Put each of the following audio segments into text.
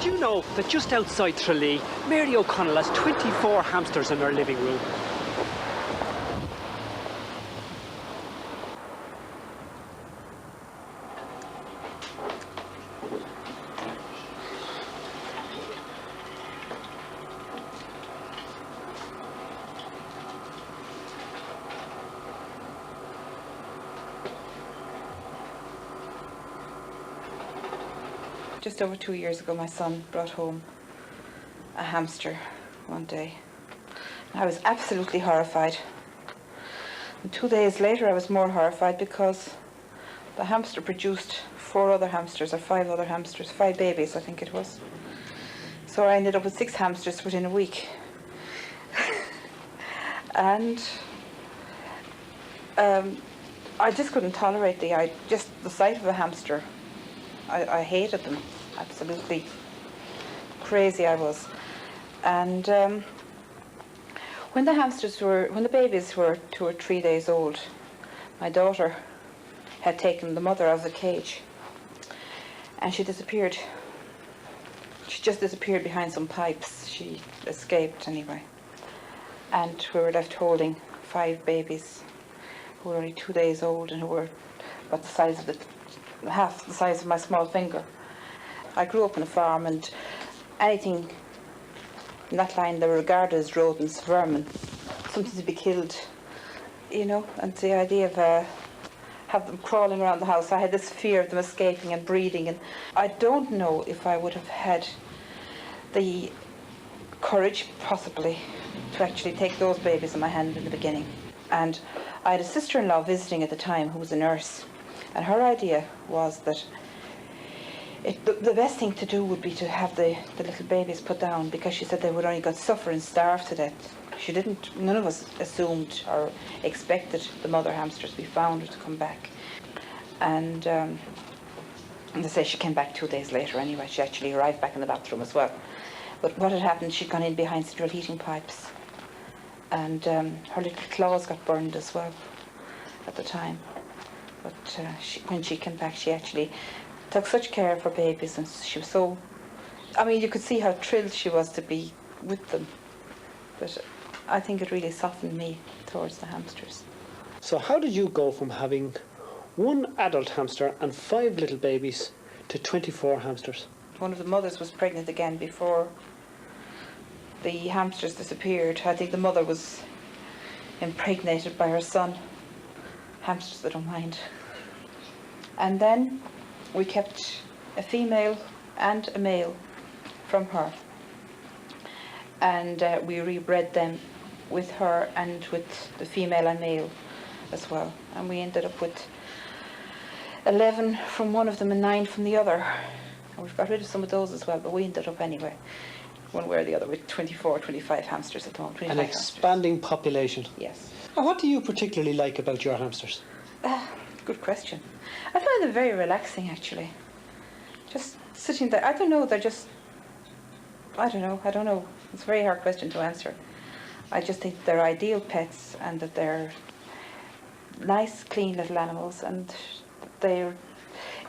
Did you know that just outside Tralee, Mary O'Connell has 24 hamsters in her living room? Just over 2 years ago, my son brought home a hamster one day. I was absolutely horrified. And 2 days later, I was more horrified because the hamster produced 4 other hamsters, or 5 other hamsters, 5 babies, I think it was. So I ended up with 6 hamsters within a week. And I just couldn't tolerate the sight of a hamster. I hated them, absolutely crazy I was. And when the babies were 2 or 3 days old, my daughter had taken the mother out of the cage, and she disappeared. She just disappeared behind some pipes. She escaped anyway. And we were left holding 5 babies who were only 2 days old and who were about the size of half the size of my small finger. I grew up on a farm, and anything in that line they were regarded as rodents, vermin, something to be killed, you know. And the idea of have them crawling around the house, I had this fear of them escaping and breeding, and I don't know if I would have had the courage, possibly, to actually take those babies in my hand in the beginning. And I had a sister-in-law visiting at the time who was a nurse. And her idea was that the best thing to do would be to have the little babies put down, because she said they would only suffer and starve to death. None of us assumed or expected the mother hamsters to be found or to come back. And they say she came back 2 days later anyway. She actually arrived back in the bathroom as well. But what had happened, she'd gone in behind central heating pipes, and her little claws got burned as well at the time. But when she came back, she actually took such care of her babies, and she was so... I mean, you could see how thrilled she was to be with them. But I think it really softened me towards the hamsters. So how did you go from having 1 adult hamster and 5 little babies to 24 hamsters? One of the mothers was pregnant again before the hamsters disappeared. I think the mother was impregnated by her son. Hamsters, they don't mind. And then we kept a female and a male from her, and we rebred them with her and with the female and male as well, and we ended up with 11 from one of them and 9 from the other, and we've got rid of some of those as well, but we ended up anyway, one way or the other, with 24, 25 hamsters at the moment. An expanding population. Yes. And what do you particularly like about your hamsters? Good question. I find them very relaxing, actually. Just sitting there, I don't know, they're just, I don't know. It's a very hard question to answer. I just think they're ideal pets, and that they're nice, clean little animals, and they're,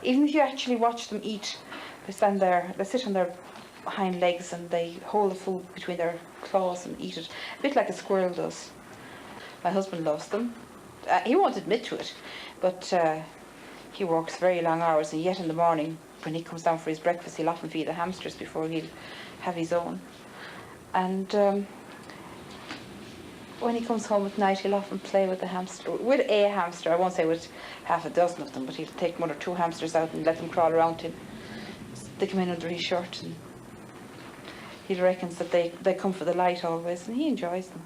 even if you actually watch them eat, they sit on their hind legs and they hold the food between their claws and eat it, a bit like a squirrel does. My husband loves them. He won't admit to it, but he works very long hours, and yet in the morning when he comes down for his breakfast, he'll often feed the hamsters before he'll have his own. And when he comes home at night, he'll often play with a hamster. I won't say with half a dozen of them, but he'll take 1 or 2 hamsters out and let them crawl around him, stick them in under his shirt, and he reckons that they come for the light always, and he enjoys them.